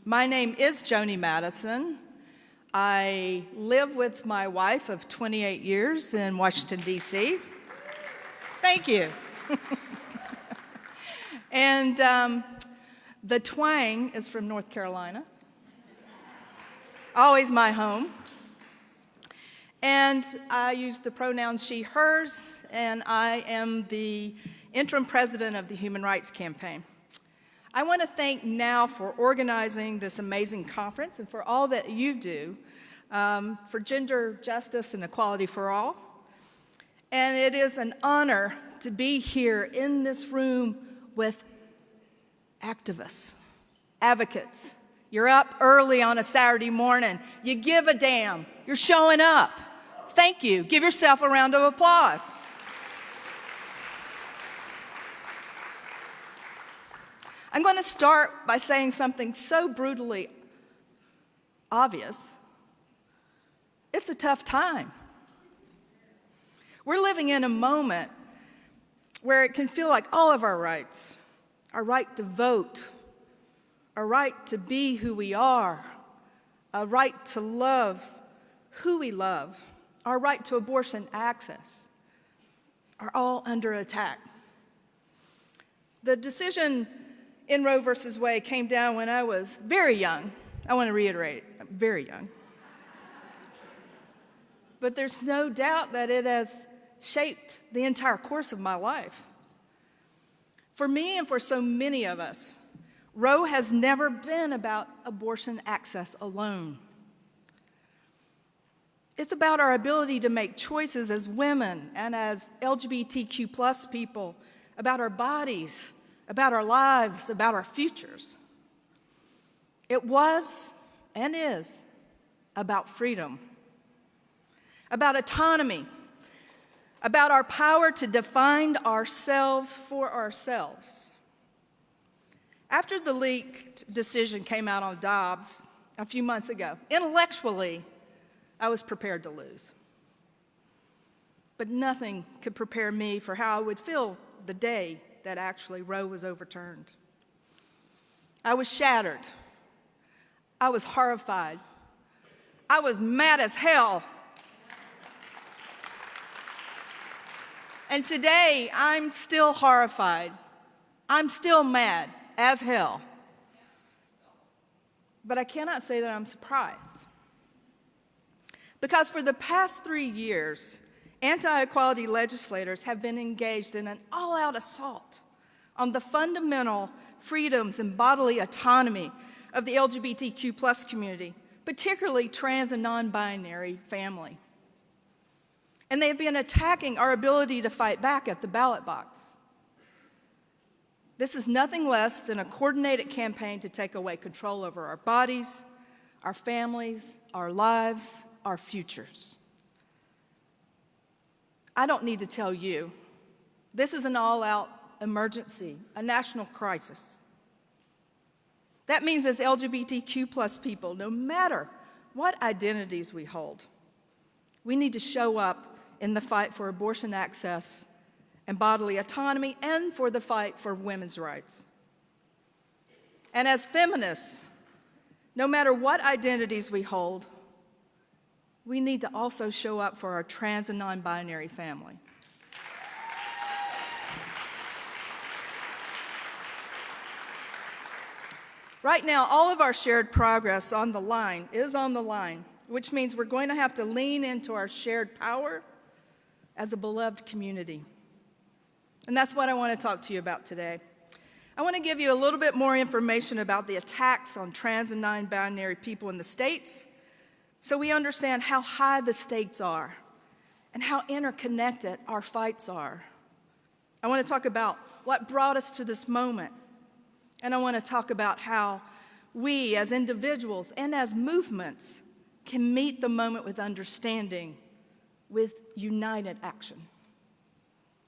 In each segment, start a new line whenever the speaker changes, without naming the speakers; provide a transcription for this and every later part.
My name is Joni Madison. I live with my wife of 28 years in Washington, D.C. Thank you. And the twang is from North Carolina. Always my home. And I use the pronouns she, hers, and I am the Interim President of the Human Rights Campaign. I want to thank NOW for organizing this amazing conference and for all that you do for gender justice and equality for all. And it is an honor to be here in this room with activists, advocates. You're up early on a Saturday morning. You give a damn. You're showing up. Thank you. Give yourself a round of applause. I'm going to start by saying something so brutally obvious. It's a tough time. We're living in a moment where it can feel like all of our rights, our right to vote, our right to be who we are, a right to love who we love, our right to abortion access, are all under attack. The decision in Roe versus Wade came down when I was very young. I want to reiterate, very young. But there's no doubt that it has shaped the entire course of my life. For me and for so many of us, Roe has never been about abortion access alone. It's about our ability to make choices as women and as LGBTQ plus people about our bodies, about our lives, about our futures. It was and is about freedom, about autonomy, about our power to define ourselves for ourselves. After the leaked decision came out on Dobbs a few months ago, intellectually, I was prepared to lose. But nothing could prepare me for how I would feel the day that actually Roe was overturned. I was shattered. I was horrified. I was mad as hell. And today, I'm still horrified. I'm still mad as hell. But I cannot say that I'm surprised. Because for the past 3 years, anti-equality legislators have been engaged in an all-out assault on the fundamental freedoms and bodily autonomy of the LGBTQ plus community, particularly trans and non-binary family. And they have been attacking our ability to fight back at the ballot box. This is nothing less than a coordinated campaign to take away control over our bodies, our families, our lives, our futures. I don't need to tell you, this is an all-out emergency, a national crisis. That means as LGBTQ plus people, no matter what identities we hold, we need to show up in the fight for abortion access and bodily autonomy and for the fight for women's rights. And as feminists, no matter what identities we hold, we need to also show up for our trans and non-binary family. Right now, all of our shared progress is on the line, which means we're going to have to lean into our shared power as a beloved community. And that's what I want to talk to you about today. I want to give you a little bit more information about the attacks on trans and non-binary people in the States, so we understand how high the stakes are and how interconnected our fights are. I want to talk about what brought us to this moment, and I want to talk about how we as individuals and as movements can meet the moment with understanding, with united action.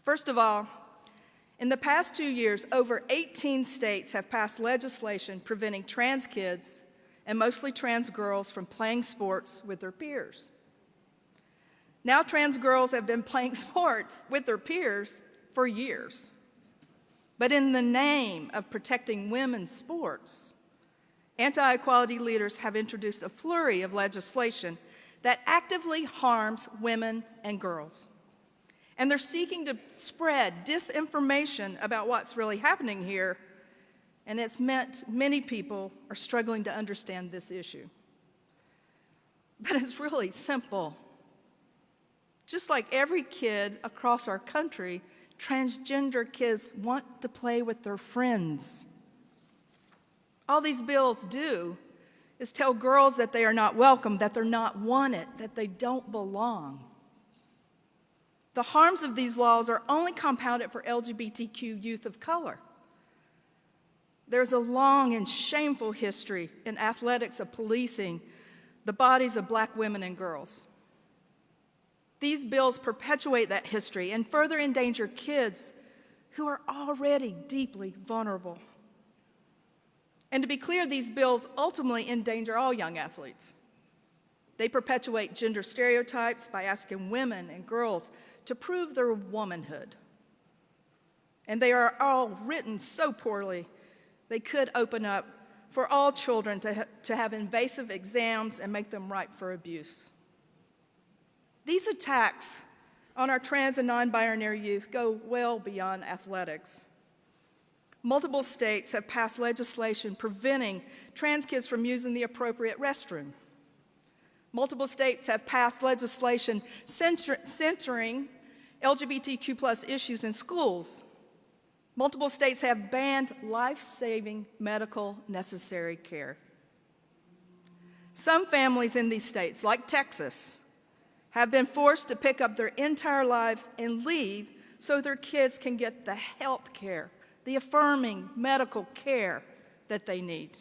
First of all, in the past 2 years, over 18 states have passed legislation preventing trans kids and mostly trans girls from playing sports with their peers. Now trans girls have been playing sports with their peers for years. But in the name of protecting women's sports anti-equality leaders have introduced a flurry of legislation that actively harms women and girls. And they're seeking to spread disinformation about what's really happening here, and it's meant many people are struggling to understand this issue. But it's really simple. Just like every kid across our country, transgender kids want to play with their friends. All these bills do is tell girls that they are not welcome, that they're not wanted, that they don't belong. The harms of these laws are only compounded for LGBTQ youth of color. There's a long and shameful history in athletics of policing the bodies of black women and girls. These bills perpetuate that history and further endanger kids who are already deeply vulnerable. And to be clear, these bills ultimately endanger all young athletes. They perpetuate gender stereotypes by asking women and girls to prove their womanhood. And they are all written so poorly, they could open up for all children to have invasive exams and make them ripe for abuse. These attacks on our trans and non-binary youth go well beyond athletics. Multiple states have passed legislation preventing trans kids from using the appropriate restroom. Multiple states have passed legislation censoring LGBTQ+ issues in schools. Multiple states have banned life-saving medical necessary care. Some families in these states, like Texas, have been forced to pick up their entire lives and leave so their kids can get the health care, the affirming medical care that they need.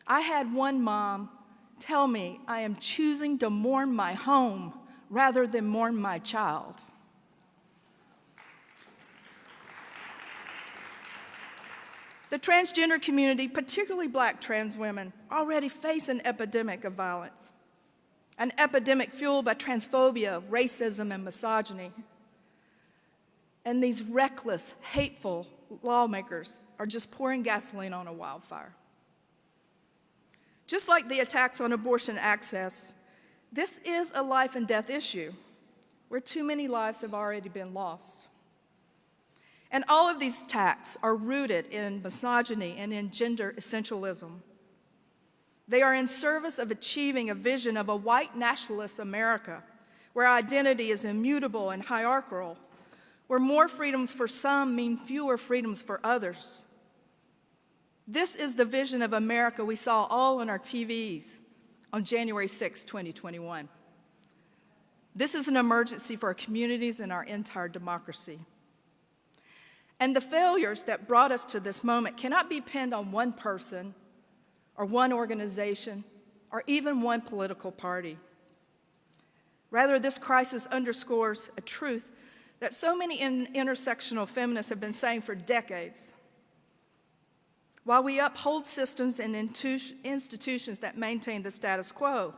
I had one mom tell me, I am choosing to mourn my home rather than mourn my child. The transgender community, particularly black trans women, already face an epidemic of violence, an epidemic fueled by transphobia, racism, and misogyny. And these reckless, hateful lawmakers are just pouring gasoline on a wildfire. Just like the attacks on abortion access, this is a life and death issue where too many lives have already been lost. And all of these attacks are rooted in misogyny and in gender essentialism. They are in service of achieving a vision of a white nationalist America where identity is immutable and hierarchical, where more freedoms for some mean fewer freedoms for others. This is the vision of America we saw all on our TVs on January 6, 2021. This is an emergency for our communities and our entire democracy. And the failures that brought us to this moment cannot be pinned on one person or one organization or even one political party. Rather, this crisis underscores a truth that so many intersectional feminists have been saying for decades. While we uphold systems and institutions that maintain the status quo,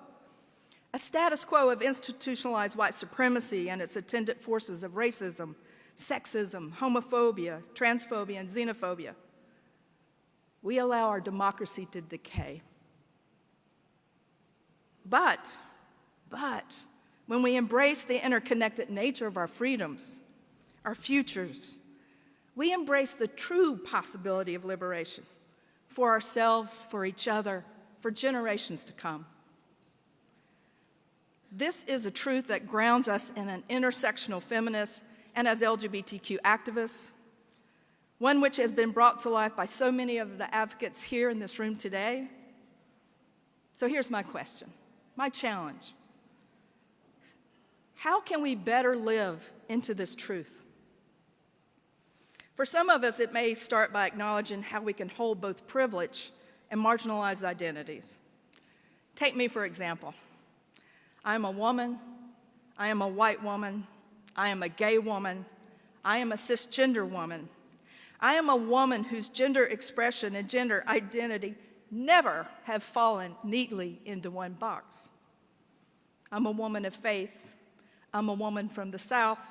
a status quo of institutionalized white supremacy and its attendant forces of racism, sexism, homophobia, transphobia, and xenophobia, we allow our democracy to decay. But when we embrace the interconnected nature of our freedoms, our futures, we embrace the true possibility of liberation for ourselves, for each other, for generations to come. This is a truth that grounds us in an intersectional feminist and as LGBTQ activists, one which has been brought to life by so many of the advocates here in this room today. So here's my question, my challenge. How can we better live into this truth? For some of us, it may start by acknowledging how we can hold both privilege and marginalized identities. Take me, for example. I am a woman, I am a white woman, I am a gay woman, I am a cisgender woman. I am a woman whose gender expression and gender identity never have fallen neatly into one box. I'm a woman of faith, I'm a woman from the South,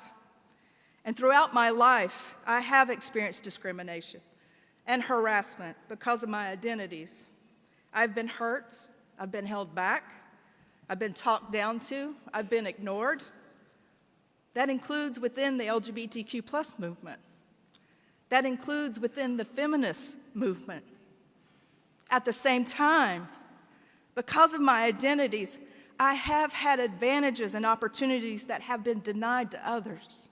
and throughout my life, I have experienced discrimination and harassment because of my identities. I've been hurt, I've been held back, I've been talked down to, I've been ignored. That includes within the LGBTQ+ movement. That includes within the feminist movement. At the same time, because of my identities, I have had advantages and opportunities that have been denied to others.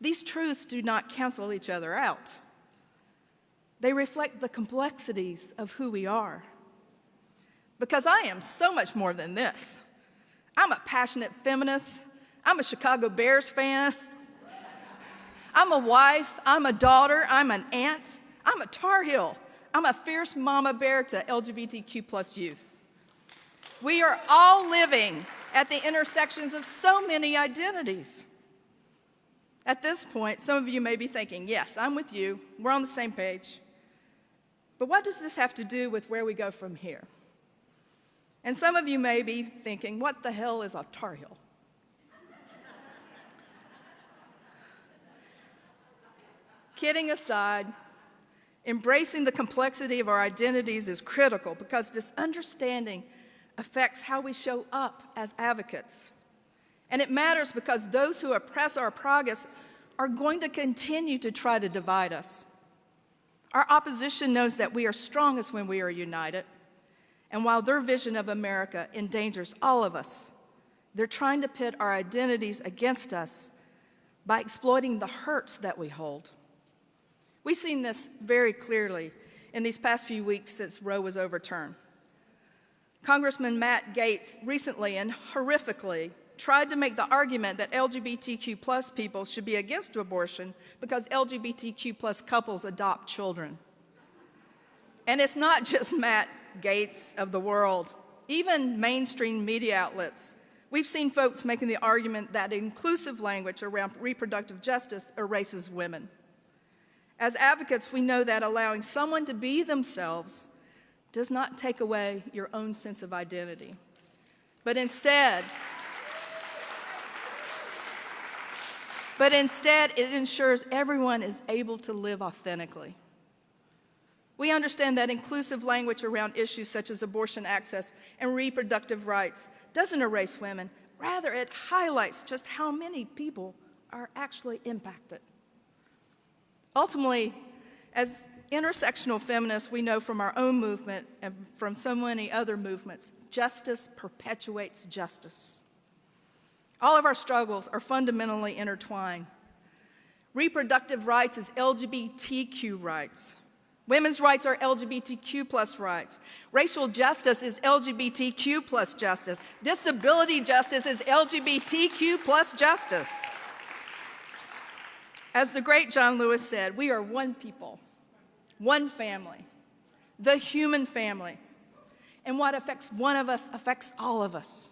These truths do not cancel each other out. They reflect the complexities of who we are. Because I am so much more than this. I'm a passionate feminist. I'm a Chicago Bears fan. I'm a wife. I'm a daughter. I'm an aunt. I'm a Tar Heel. I'm a fierce mama bear to LGBTQ+ youth. We are all living at the intersections of so many identities. At this point, some of you may be thinking, yes, I'm with you. We're on the same page. But what does this have to do with where we go from here? And some of you may be thinking, what the hell is a Tar Heel? Kidding aside, embracing the complexity of our identities is critical because this understanding affects how we show up as advocates. And it matters because those who oppress our progress are going to continue to try to divide us. Our opposition knows that we are strongest when we are united. And while their vision of America endangers all of us, they're trying to pit our identities against us by exploiting the hurts that we hold. We've seen this very clearly in these past few weeks since Roe was overturned. Congressman Matt Gaetz recently and horrifically tried to make the argument that LGBTQ+ people should be against abortion because LGBTQ+ couples adopt children. And it's not just Matt Gaetz of the world. Even mainstream media outlets. We've seen folks making the argument that inclusive language around reproductive justice erases women. As advocates, we know that allowing someone to be themselves does not take away your own sense of identity, but instead it ensures everyone is able to live authentically. We understand that inclusive language around issues such as abortion access and reproductive rights doesn't erase women. Rather, it highlights just how many people are actually impacted. Ultimately, as intersectional feminists, we know from our own movement and from so many other movements, justice perpetuates justice. All of our struggles are fundamentally intertwined. Reproductive rights is LGBTQ rights. Women's rights are LGBTQ+ rights. Racial justice is LGBTQ+ justice. Disability justice is LGBTQ+ justice. As the great John Lewis said, we are one people, one family, the human family. And what affects one of us affects all of us.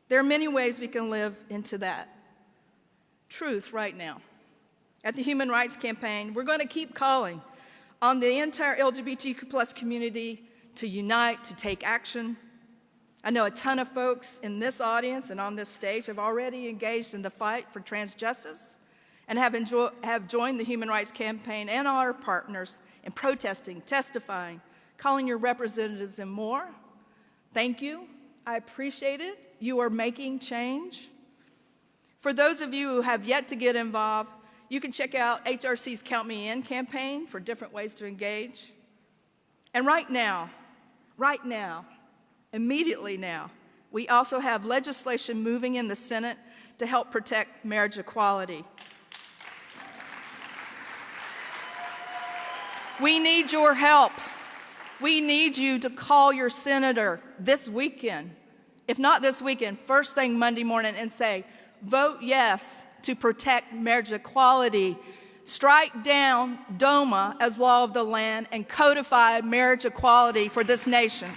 There are many ways we can live into that truth right now. At the Human Rights Campaign, we're going to keep calling on the entire LGBTQ+ community to unite, to take action. I know a ton of folks in this audience and on this stage have already engaged in the fight for trans justice and have joined the Human Rights Campaign and our partners in protesting, testifying, calling your representatives and more. Thank you. I appreciate it. You are making change. For those of you who have yet to get involved, you can check out HRC's Count Me In campaign for different ways to engage. And right now, immediately now, we also have legislation moving in the Senate to help protect marriage equality. We need your help. We need you to call your senator this weekend, if not this weekend, first thing Monday morning, and say, vote yes to protect marriage equality. Strike down DOMA as law of the land and codify marriage equality for this nation.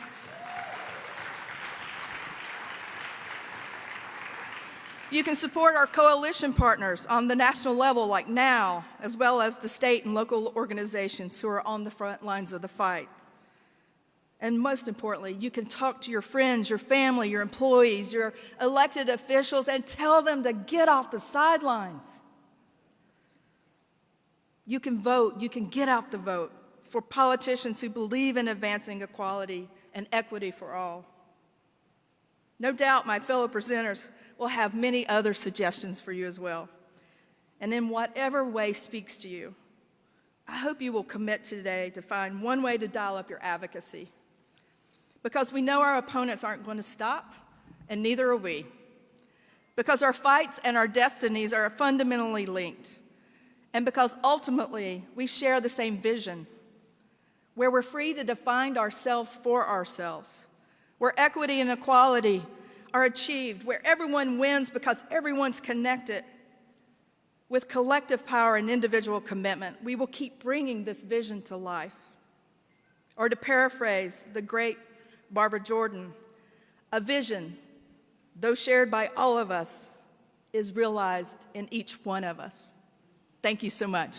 You can support our coalition partners on the national level like NOW, as well as the state and local organizations who are on the front lines of the fight. And most importantly, you can talk to your friends, your family, your employees, your elected officials, and tell them to get off the sidelines. You can vote, you can get out the vote for politicians who believe in advancing equality and equity for all. No doubt my fellow presenters will have many other suggestions for you as well. And in whatever way speaks to you, I hope you will commit today to find one way to dial up your advocacy. Because we know our opponents aren't going to stop, and neither are we. Because our fights and our destinies are fundamentally linked. And because ultimately we share the same vision, where we're free to define ourselves for ourselves, where equity and equality are achieved, where everyone wins because everyone's connected. With collective power and individual commitment, we will keep bringing this vision to life. Or to paraphrase the great Barbara Jordan, a vision, though shared by all of us, is realized in each one of us. Thank you so much.